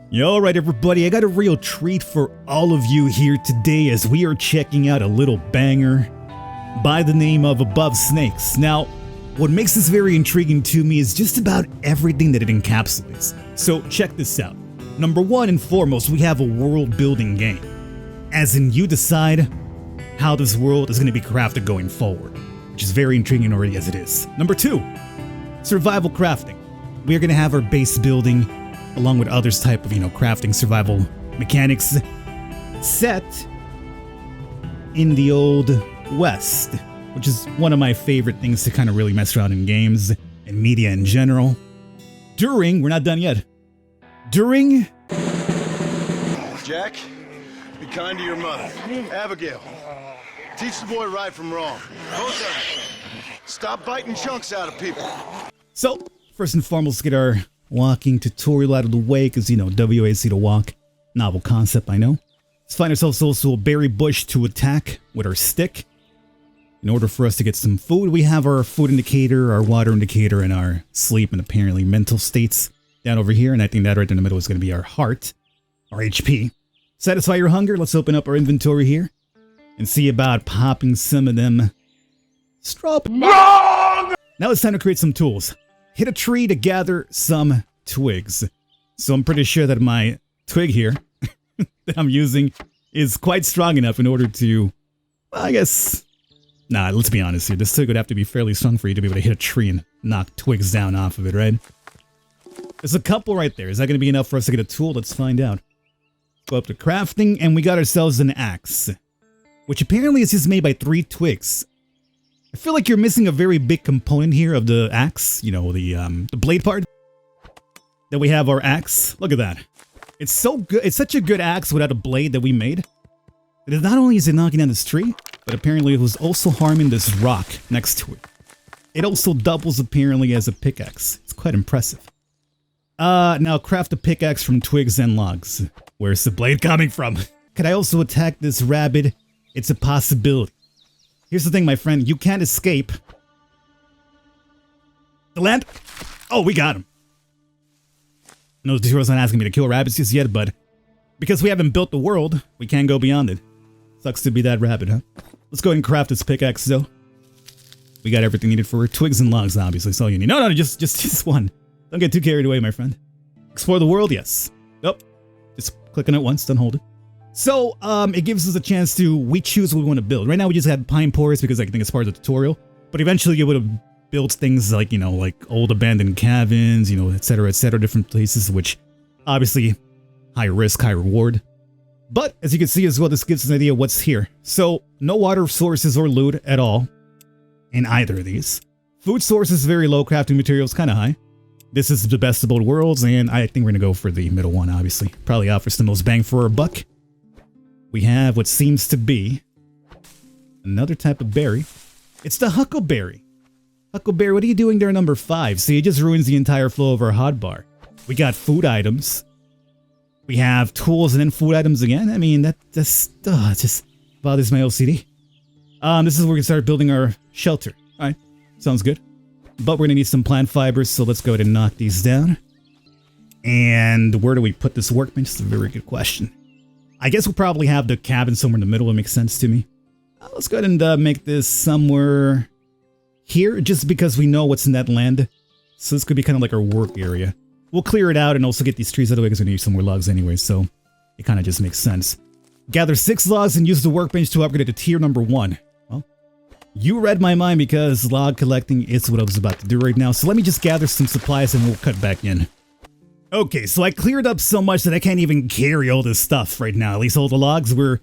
Yo, alright everybody, I got a real treat for all of you here today as we are checking out a little banger by the name of Above Snakes. Now, what makes this very intriguing to me is just about everything that it encapsulates. So check this out. Number one and foremost, we have a world building game. As in, you decide how this world is going to be crafted going forward, which is very intriguing already as it is. Number two, survival crafting. We are going to have our base building along with others type of, crafting survival mechanics set in the Old West, which is one of my favorite things to kind of really mess around in games and media in general. We're not done yet. Jack, be kind to your mother. Abigail, teach the boy right from wrong. Both of them. Stop biting chunks out of people. So, first and foremost, get our walking tutorial out of the way, because, WAC to walk. Novel concept, I know. Let's find ourselves also a berry bush to attack with our stick. In order for us to get some food, we have our food indicator, our water indicator, and our sleep and apparently mental states down over here. And I think that right in the middle is going to be our heart, our HP. Satisfy your hunger. Let's open up our inventory here and see about popping some of them strawberries. Wrong! Now it's time to create some tools. Hit a tree to gather some twigs. So I'm pretty sure that my twig here that I'm using is quite strong enough in order to, well, I guess, let's be honest here. This twig would have to be fairly strong for you to be able to hit a tree and knock twigs down off of it, right? There's a couple right there. Is that going to be enough for us to get a tool? Let's find out. Go up to crafting, and we got ourselves an axe, which apparently is just made by 3 twigs. I feel like you're missing a very big component here of the axe, the blade part. Then we have our axe. Look at that. It's so good. It's such a good axe without a blade that we made. That not only is it knocking down this tree, but apparently it was also harming this rock next to it. It also doubles apparently as a pickaxe. It's quite impressive. Now craft a pickaxe from twigs and logs. Where's the blade coming from? Could I also attack this rabbit? It's a possibility. Here's the thing, my friend. You can't escape the land. Oh, we got him. No, the tutorial's not asking me to kill rabbits just yet, but because we haven't built the world, we can't go beyond it. Sucks to be that rabbit, huh? Let's go ahead and craft this pickaxe, though. We got everything needed for twigs and logs, obviously. That's all you need. No, just one. Don't get too carried away, my friend. Explore the world, yes. Nope. Just click on it once, don't hold it. So, it gives us a chance we choose what we want to build. Right now we just had pine forest because I think it's part of the tutorial. But eventually you would have built things like, like old abandoned cabins, etc., different places, which obviously high risk, high reward. But as you can see as well, this gives us an idea of what's here. So, no water sources or loot at all in either of these. Food sources very low, crafting materials kind of high. This is the best of both worlds, and I think we're going to go for the middle one, obviously. Probably offers the most bang for our buck. We have what seems to be another type of berry. It's the huckleberry. Huckleberry, what are you doing there, number 5? See, it just ruins the entire flow of our hotbar. We got food items. We have tools and then food items again. I mean, it just bothers my OCD. This is where we can start building our shelter. All right, sounds good. But we're going to need some plant fibers, so let's go ahead and knock these down. And where do we put this workbench? That's a very good question. I guess we'll probably have the cabin somewhere in the middle. It makes sense to me. Let's go ahead and make this somewhere here, just because we know what's in that land. So this could be kind of like our work area. We'll clear it out and also get these trees out of the way because we need some more logs anyway, so it kind of just makes sense. Gather 6 logs and use the workbench to upgrade it to tier number 1. Well, you read my mind because log collecting is what I was about to do right now. So let me just gather some supplies and we'll cut back in. Okay, so I cleared up so much that I can't even carry all this stuff right now. At least all the logs, we're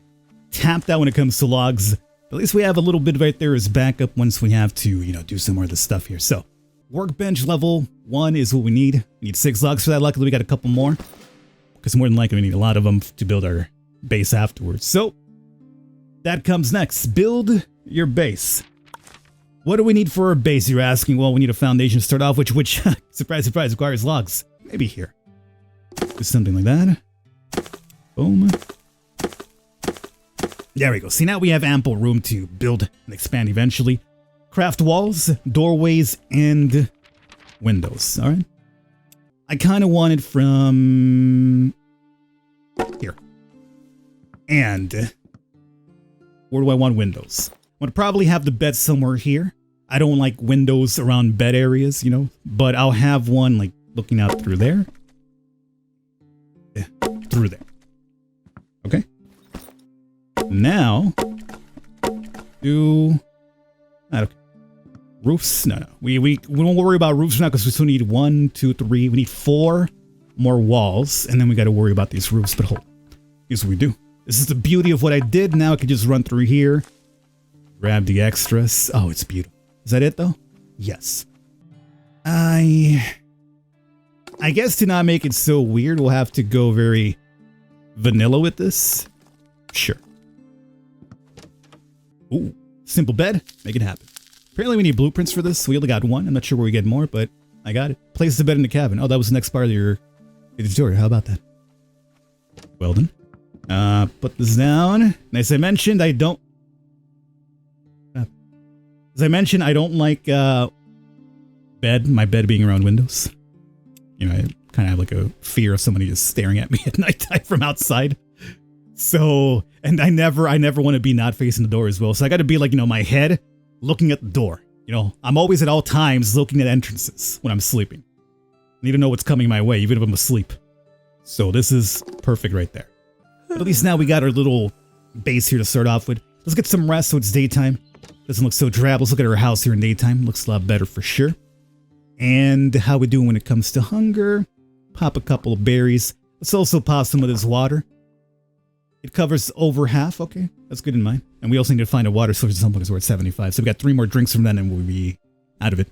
tapped out when it comes to logs. At least we have a little bit right there as backup once we have to, do some more of this stuff here. So, workbench level 1 is what we need. We need 6 logs for that. Luckily, we got a couple more. Because more than likely, we need a lot of them to build our base afterwards. So, that comes next. Build your base. What do we need for our base, you're asking? Well, we need a foundation to start off, which surprise, surprise, requires logs. Maybe here. Do something like that. Boom. There we go. See, now we have ample room to build and expand eventually. Craft walls, doorways, and windows. All right. I kind of want it from And where do I want windows? I would probably have the bed somewhere here. I don't like windows around bed areas, you know, but I'll have one like looking out through there. Yeah, through there. Okay. Now, roofs? No. We won't worry about roofs now because we still need 1, 2, 3. We need 4 more walls, and then we got to worry about these roofs. But hold on. Here's what we do. This is the beauty of what I did. Now I can just run through here, grab the extras. Oh, it's beautiful. Is that it though? Yes. I guess to not make it so weird, we'll have to go very vanilla with this. Sure. Ooh, simple bed. Make it happen. Apparently we need blueprints for this. We only got 1. I'm not sure where we get more, but I got it. Place the bed in the cabin. Oh, that was the next part of your tutorial. How about that? Well done. Put this down. And as I mentioned, I don't like my bed being around windows. You know, I kind of have like a fear of somebody just staring at me at nighttime from outside. So, and I never want to be not facing the door as well. So I got to be like, you know, my head looking at the door. You know, I'm always at all times looking at entrances when I'm sleeping. I need to know what's coming my way, even if I'm asleep. So this is perfect right there. But at least now we got our little base here to start off with. Let's get some rest so it's daytime. Doesn't look so drab. Let's look at our house here in daytime. Looks a lot better for sure. And how we doing when it comes to hunger? Pop a couple of berries. Let's also pop some of this water. It covers over half. Okay, that's good in mind. And we also need to find a water source at some point because we're at 75. So we got 3 more drinks from that and we'll be out of it.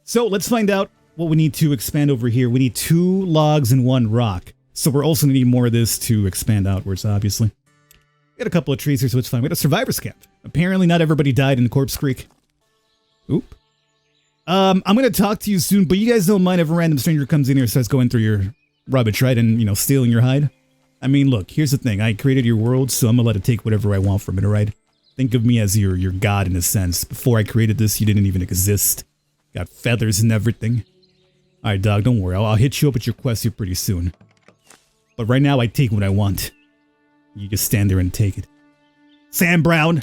So let's find out what we need to expand over here. We need 2 logs and 1 rock. So we're also going to need more of this to expand outwards, obviously. We got a couple of trees here, so it's fine. We got a survivor's camp. Apparently not everybody died in Corpse Creek. Oop. I'm going to talk to you soon, but you guys don't mind if a random stranger comes in here and starts going through your rubbish, right? And, you know, stealing your hide? I mean, look, here's the thing. I created your world, so I'm going to let it take whatever I want from it, alright? Think of me as your god in a sense. Before I created this, you didn't even exist. Got feathers and everything. Alright, dog, don't worry. I'll hit you up at your quest here pretty soon. But right now, I take what I want. You just stand there and take it. Sam Brown!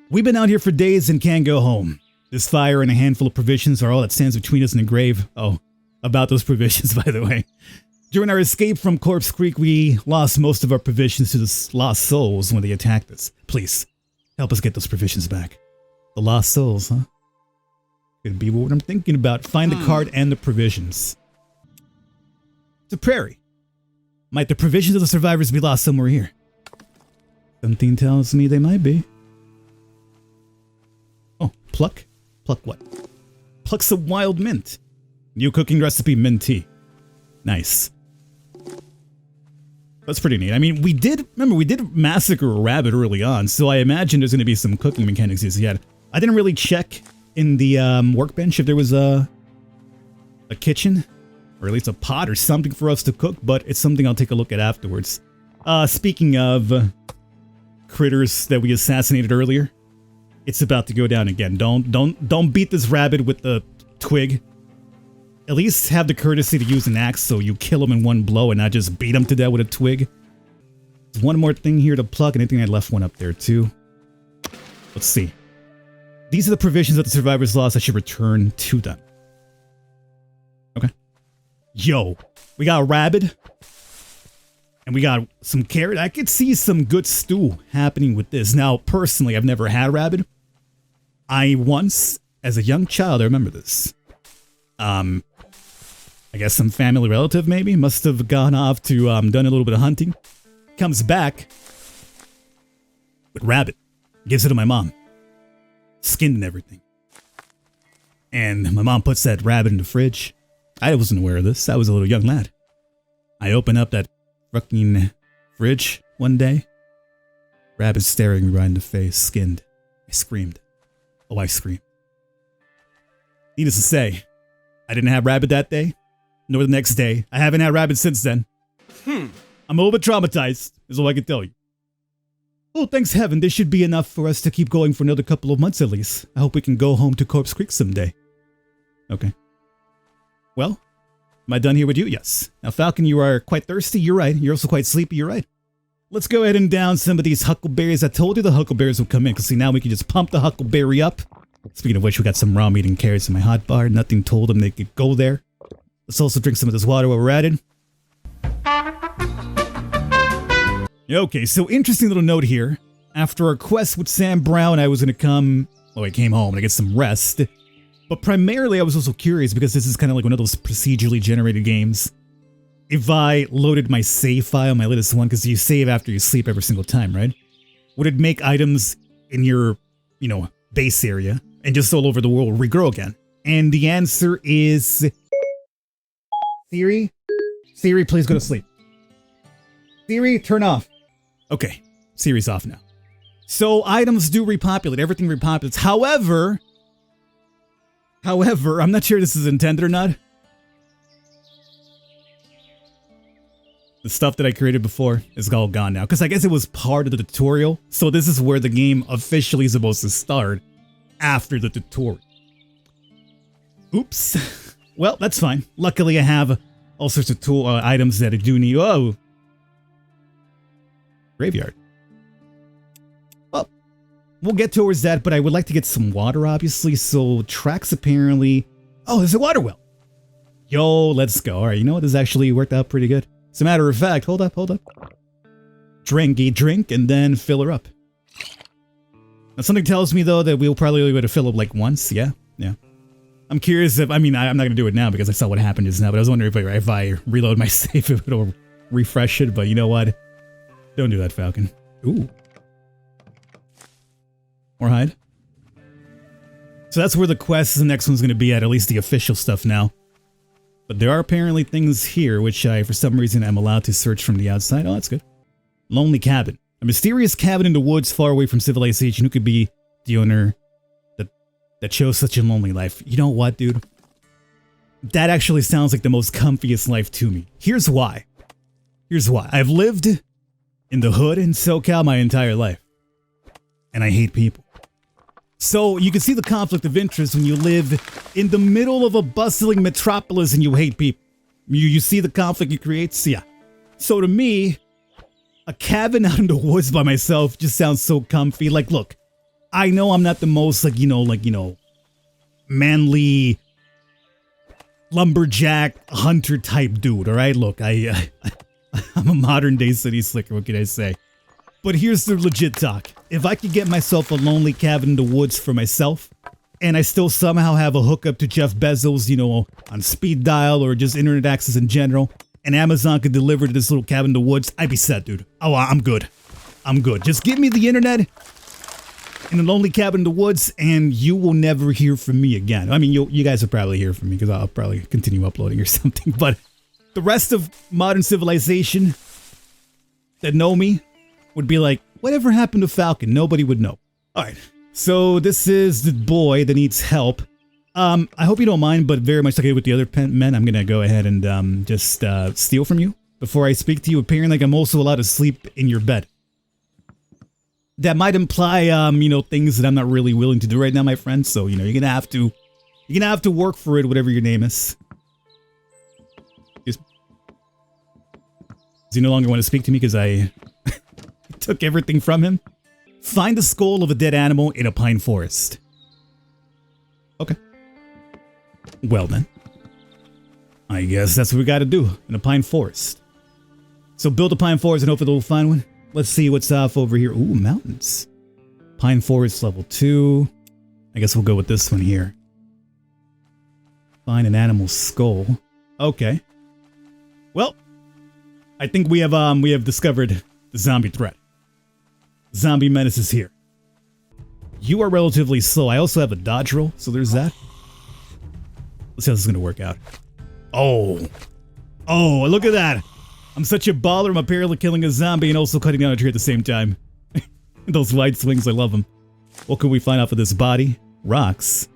We've been out here for days and can't go home. This fire and a handful of provisions are all that stands between us and the grave. Oh, about those provisions, by the way. During our escape from Corpse Creek, we lost most of our provisions to the lost souls when they attacked us. Please, help us get those provisions back. The lost souls, huh? Could be what I'm thinking about. Find the card and the provisions. It's a prairie. Might the provisions of the survivors be lost somewhere here? Something tells me they might be. Oh, pluck? Pluck what? Pluck some wild mint. New cooking recipe, mint tea. Nice. That's pretty neat. I mean, we did massacre a rabbit early on, so I imagine there's going to be some cooking mechanics yet. I didn't really check in the workbench if there was a kitchen, or at least a pot or something for us to cook, but it's something I'll take a look at afterwards. Speaking of critters that we assassinated earlier, it's about to go down again. Don't beat this rabbit with the twig. At least have the courtesy to use an axe so you kill him in one blow and not just beat him to death with a twig. There's one more thing here to pluck, and I think I left one up there too. Let's see. These are the provisions that the survivors lost. I should return to them. Okay. Yo, we got a rabbit. And we got some carrot. I could see some good stew happening with this. Now, personally, I've never had rabbit. I once, as a young child, I remember this. I guess some family relative maybe must have gone off to done a little bit of hunting. Comes back with rabbit. Gives it to my mom. Skinned and everything. And my mom puts that rabbit in the fridge. I wasn't aware of this. I was a little young lad. I open up that fucking fridge one day. Rabbit staring me right in the face, skinned. I screamed. Oh, I screamed. Needless to say, I didn't have rabbit that day, nor the next day. I haven't had rabbit since then. I'm a little bit traumatized, is all I can tell you. Oh, thanks heaven, this should be enough for us to keep going for another couple of months at least. I hope we can go home to Corpse Creek someday. Okay. Well, am I done here with you? Yes. Now, Falcon, you are quite thirsty. You're right. You're also quite sleepy. You're right. Let's go ahead and down some of these huckleberries. I told you the huckleberries would come in, because see, now we can just pump the huckleberry up. Speaking of which, we got some raw meat and carrots in my hot bar. Nothing told them they could go there. Let's also drink some of this water while we're at it. Okay, so interesting little note here. After our quest with Sam Brown, I was going to come... Well, I came home to get some rest. But primarily, I was also curious, because this is kind of like one of those procedurally generated games. If I loaded my save file, my latest one, because you save after you sleep every single time, right? Would it make items in your, base area and just all over the world regrow again? And the answer is... Siri? Siri, please go to sleep. Siri, turn off. Okay, Siri's off now. So items do repopulate, everything repopulates. However, I'm not sure this is intended or not. The stuff that I created before is all gone now, because I guess it was part of the tutorial. So this is where the game officially is supposed to start, after the tutorial. Oops. Well, that's fine. Luckily, I have all sorts of items that I do need. Oh! Graveyard. Well, we'll get towards that, but I would like to get some water, obviously, so tracks apparently... Oh, there's a water well! Yo, let's go. Alright, you know what? This actually worked out pretty good. As a matter of fact, hold up. Drinky drink, and then fill her up. Now, something tells me, though, that we'll probably be able to fill up like once. Yeah. I'm curious if, I'm not going to do it now because I saw what happened just now, but I was wondering if I reload my save, if it'll refresh it, but you know what? Don't do that, Falcon. Ooh. More hide. So that's where the quest, the next one's going to be at least the official stuff now. But there are apparently things here which I, for some reason, am allowed to search from the outside. Oh, that's good. Lonely cabin. A mysterious cabin in the woods far away from civilization. Who could be the owner that chose such a lonely life? You know what, dude? That actually sounds like the most comfiest life to me. Here's why. I've lived in the hood in SoCal my entire life. And I hate people. So you can see the conflict of interest when you live in the middle of a bustling metropolis and you hate people. You see the conflict it creates? Yeah. So to me, a cabin out in the woods by myself just sounds so comfy. Like, look, I know I'm not the most, manly lumberjack hunter type dude, all right? Look, I'm a modern day city slicker, what can I say? But here's the legit talk. If I could get myself a lonely cabin in the woods for myself, and I still somehow have a hookup to Jeff Bezos, on speed dial or just internet access in general, and Amazon could deliver to this little cabin in the woods, I'd be set, dude. Oh, I'm good. Just give me the internet in a lonely cabin in the woods, and you will never hear from me again. I mean, you guys will probably hear from me, because I'll probably continue uploading or something, but the rest of modern civilization that know me would be like, whatever happened to Falcon? Nobody would know. Alright, so this is the boy that needs help. I hope you don't mind, but very much like I did with the other men, I'm gonna go ahead and just steal from you before I speak to you, appearing like I'm also allowed to sleep in your bed. That might imply, things that I'm not really willing to do right now, my friend, so, you're gonna have to work for it, whatever your name is. Does he no longer want to speak to me because I took everything from him? Find the skull of a dead animal in a pine forest. Okay. Well then. I guess that's what we gotta do, in a pine forest. So build a pine forest and hopefully we'll find one. Let's see what's off over here. Ooh, mountains. Pine forest level 2. I guess we'll go with this one here. Find an animal skull. Okay. Well, I think we have discovered the zombie threat. Zombie menace is here. You are relatively slow. I also have a dodge roll, so there's that. Let's see how this is gonna work out. Oh, look at that! I'm such a baller. I'm apparently killing a zombie and also cutting down a tree at the same time. Those wide swings, I love them. What can we find off of this body? Rocks.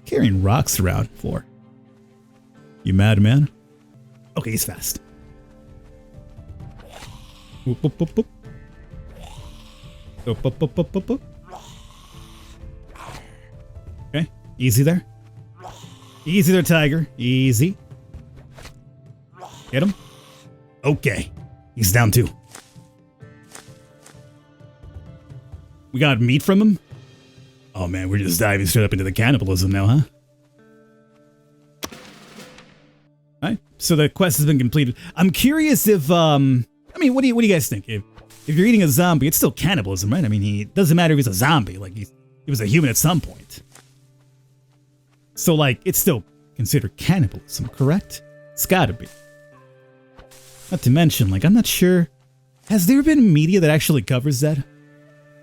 Carrying rocks around for? You mad, man? Okay, he's fast. Whoop, whoop, whoop, whoop. Whoop, whoop, whoop, whoop, whoop, whoop. Okay, easy there. Easy there, tiger. Easy. Get him. Okay, he's down 2. We got meat from him? Oh man, we're just diving straight up into the cannibalism now, huh? Alright, so the quest has been completed. I'm curious if, I mean, what do you guys think? If you're eating a zombie, it's still cannibalism, right? I mean, it doesn't matter if he's a zombie, like he was a human at some point. So, like, it's still considered cannibalism, correct? It's gotta be. Not to mention, like, I'm not sure, has there been media that actually covers that?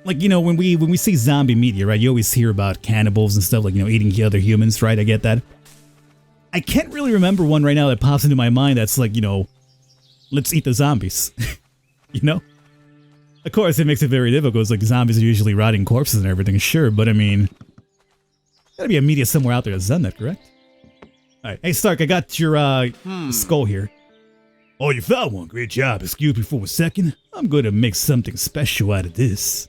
Like, you know, when we see zombie media, right, you always hear about cannibals and stuff, like, you know, eating other humans, right? I get that. I can't really remember one right now that pops into my mind that's like, you know, let's eat the zombies. You know? Of course, it makes it very difficult. It's like zombies are usually rotting corpses and everything, sure, but I mean, gotta be a media somewhere out there that's done that, correct? Alright, hey Stark, I got your skull here. Oh, you found one. Great job. Excuse me for a second. I'm gonna make something special out of this.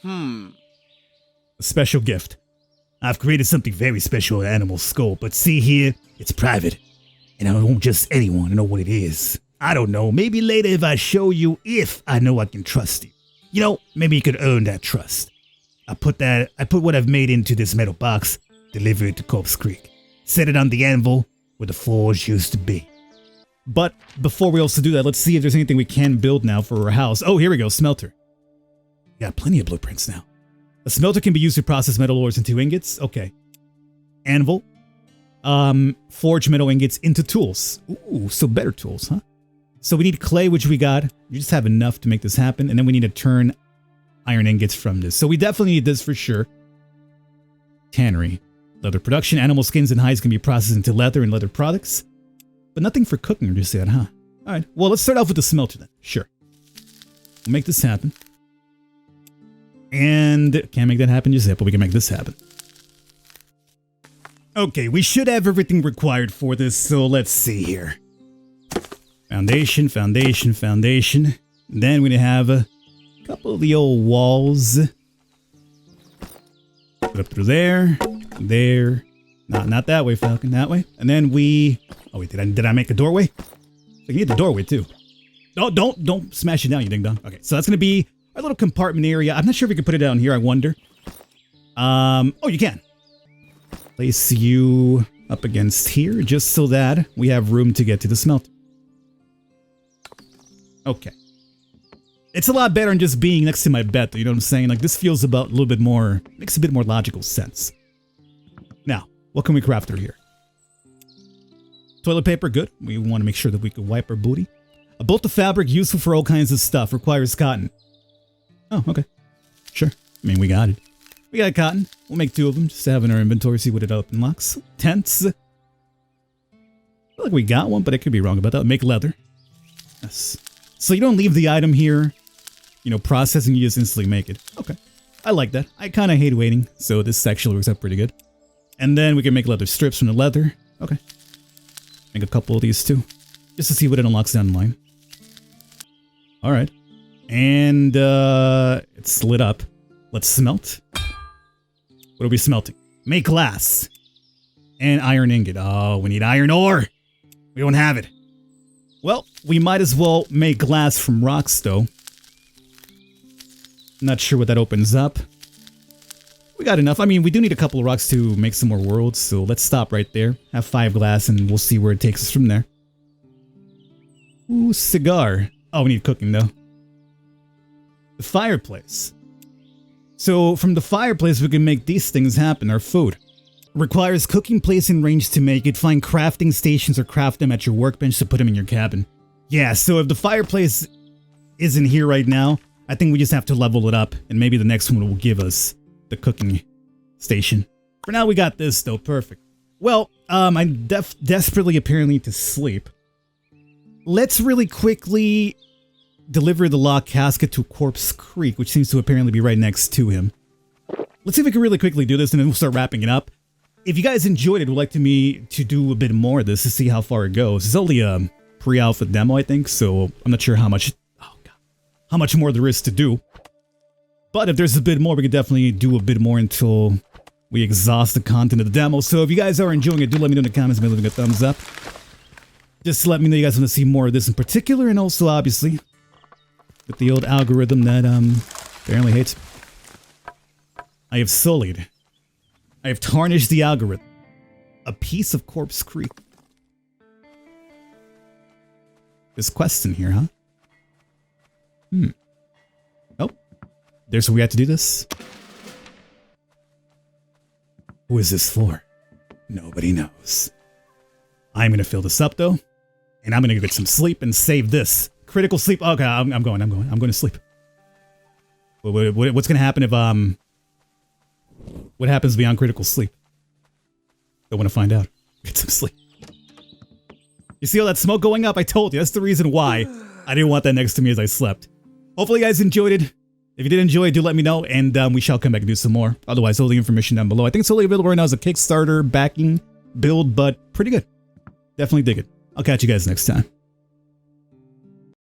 A special gift. I've created something very special, an animal skull, but see here, it's private. And I don't want just anyone to know what it is. I don't know, maybe later if I show you, if I know I can trust you. You know, maybe you could earn that trust. I put what I've made into this metal box, deliver it to Corpse Creek. Set it on the anvil where the forge used to be. But before we also do that, let's see if there's anything we can build now for our house. Oh, here we go, smelter. We got plenty of blueprints now. A smelter can be used to process metal ores into ingots. Okay. Anvil. Forge metal ingots into tools. Ooh, so better tools, huh? So we need clay, which we got. You just have enough to make this happen. And then we need to turn iron ingots from this. So we definitely need this for sure. Tannery. Leather production. Animal skins and hides can be processed into leather and leather products. But nothing for cooking just yet, huh? Alright, well, let's start off with the smelter then. Sure. We'll make this happen. And can't make that happen just yet, but we can make this happen. Okay, we should have everything required for this, so let's see here. Foundation, foundation, foundation. Then we're gonna have a couple of the old walls. Put up through there, there. Not that way, Falcon, that way. And then we... Oh wait, did I make a doorway? I need the doorway too. Oh, don't smash it down, you ding dong. Okay, so that's gonna be our little compartment area. I'm not sure if we can put it down here, I wonder. Oh, you can. Place you up against here, just so that we have room to get to the smelter. Okay. It's a lot better than just being next to my bed, though, you know what I'm saying? Like, this feels about a little bit more, makes a bit more logical sense. Now, what can we craft through here? Toilet paper, good. We want to make sure that we can wipe our booty. A bolt of fabric useful for all kinds of stuff. Requires cotton. Oh, okay. Sure. I mean, we got it. We got cotton. We'll make 2 of them just to have in our inventory, see what it unlocks. Tents. I feel like we got one, but I could be wrong about that. Make leather. Yes. So you don't leave the item here, you know, processing, you just instantly make it. Okay. I like that. I kind of hate waiting, so this actually works out pretty good. And then we can make leather strips from the leather. Okay. Make a couple of these too, just to see what it unlocks down the line. Alright. And, it's lit up. Let's smelt. What are we smelting? Make glass. And iron ingot. Oh, we need iron ore. We don't have it. Well, we might as well make glass from rocks, though. Not sure what that opens up. We got enough. I mean, we do need a couple of rocks to make some more worlds, so let's stop right there. Have 5 glass, and we'll see where it takes us from there. Ooh, cigar. Oh, we need cooking, though. The fireplace. So, from the fireplace, we can make these things happen, our food. Requires cooking place and range to make it. Find crafting stations or craft them at your workbench to put them in your cabin. Yeah, so if the fireplace isn't here right now, I think we just have to level it up, and maybe the next one will give us the cooking station. For now, we got this, though. Perfect. Well, I'm desperately apparently to sleep. Let's really quickly deliver the locked casket to Corpse Creek, which seems to apparently be right next to him. Let's see if we can really quickly do this, and then we'll start wrapping it up. If you guys enjoyed it, would like me to do a bit more of this to see how far it goes. It's only a pre-alpha demo, I think, so I'm not sure how much more there is to do. But if there's a bit more, we could definitely do a bit more until we exhaust the content of the demo. So if you guys are enjoying it, do let me know in the comments by leaving a thumbs up. Just let me know you guys want to see more of this in particular, and also obviously with the old algorithm that apparently hates. I have sullied. I have tarnished the algorithm. A piece of Corpse Creek. There's quests in here, huh? Oh. There's where we have to do this. Who is this for? Nobody knows. I'm gonna fill this up though. And I'm gonna get some sleep and save this. Critical sleep. Okay, I'm going to sleep. What's gonna happen if, what happens beyond critical sleep? I want to find out. Get some sleep. You see all that smoke going up? I told you. That's the reason why I didn't want that next to me as I slept. Hopefully you guys enjoyed it. If you did enjoy it, do let me know, and we shall come back and do some more. Otherwise, all the information down below. I think it's only available right now as a Kickstarter backing build, but pretty good. Definitely dig it. I'll catch you guys next time.